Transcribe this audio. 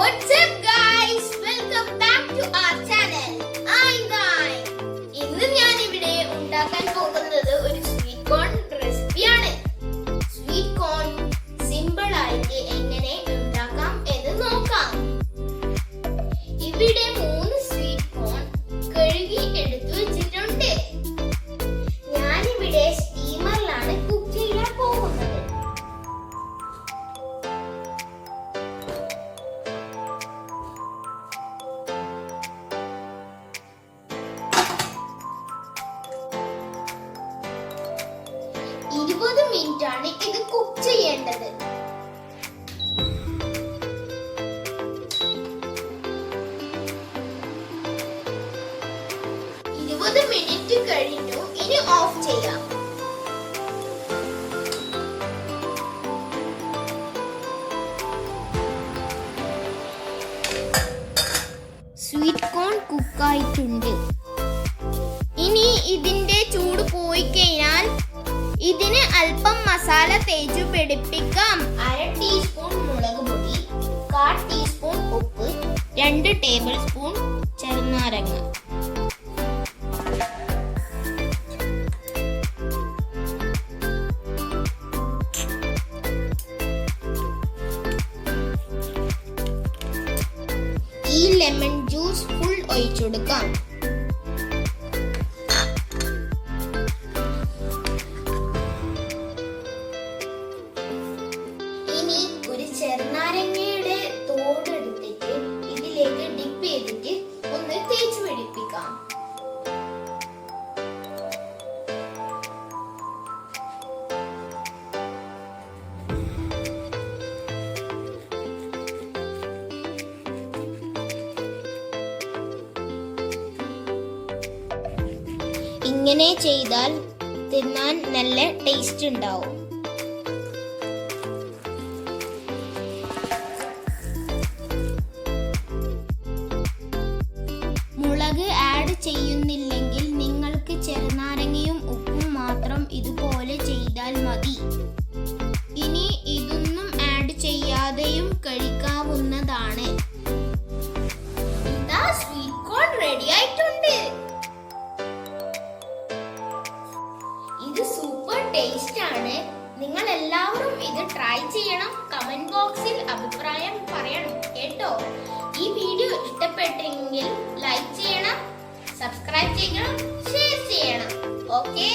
What's up guys? Welcome back to our channel. I'm Guy. ഇന്ന് ഞാൻ ഇവിടെ ഉണ്ടാക്കാൻ പോകുന്നത് ഒരു സ്വീറ്റ് കോൺ റെസിപ്പിയാണ്. സ്വീറ്റ് കോൺ സിമ്പിൾ ആയിട്ട് എങ്ങനെ ഉണ്ടാക്കാം എന്ന് നോക്കാം. ഇവിടെ 3 സ്വീറ്റ് കോൺ കഴുകി എടുത്തു വെച്ചിട്ടുണ്ട്. ഞാൻ ഇവിടെ സ്റ്റീമറിലാണ് കുക്ക് ചെയ്യാൻ പോകുന്നത്. 20 മിനിറ്റ് ആണ് ഇത് കുക്ക് ചെയ്യേണ്ടത്. മിനിറ്റ് കഴിഞ്ഞു. ഇനി ഓഫ് ചെയ്യാം. സ്വീറ്റ് കോൺ കുക്കായിട്ടുണ്ട്. ഇനി ഇതിന്റെ ചൂട് പോയി കഴിഞ്ഞാൽ ഇതിന് അല്പം മസാല തേച്ചു പിടിപ്പിക്കാം. 1/2 ടീസ്പൂൺ മുളക് പൊടി, 1/4 ടീസ്പൂൺ ഉപ്പ്, 2 ടേബിൾ സ്പൂൺ ചെറുനാരങ്ങ. ഈ ലെമൺ ജ്യൂസ് ഫുൾ ഒഴിച്ചെടുക്കാം. ഇനി ഒരു ചെറുനാരങ്ങയുടെ തോട് എടുത്തിട്ട് ഇതിലേക്ക് ഡിപ്പ് ചെയ്തിട്ട് ഒന്ന് തേച്ച് പിടിപ്പിക്കാം. ഇങ്ങനെ ചെയ്താൽ തിന്നാൻ നല്ല ടേസ്റ്റ് ഉണ്ടാവും. മുളക് ആഡ് ചെയ്യുന്നില്ലെങ്കിൽ നിങ്ങൾക്ക് ചെറുനാരങ്ങയും ഉപ്പും മാത്രം ഇതുപോലെ ചെയ്താൽ മതി. ഇനി ഇതൊന്നും ആഡ് ചെയ്യാതെയും കഴിക്കാവുന്നതാണ്. ഇതാ സ്വീറ്റ് കോൺ റെഡി ആയിട്ടുണ്ട്. ഇത് സൂപ്പർ ടേസ്റ്റ് ആണ്. നിങ്ങൾ എല്ലാവരും ഇത് ട്രൈ ചെയ്യണം. കമന്റ് ബോക്സിൽ അഭിപ്രായം പറയണം കേട്ടോ. ഈ വീഡിയോ ഇഷ്ടപ്പെട്ടെങ്കിൽ ലൈക്ക് ചെയ്യണം, സബ്സ്ക്രൈബ് ചെയ്യണം, ഷെയർ ചെയ്യണം. ഓക്കേ.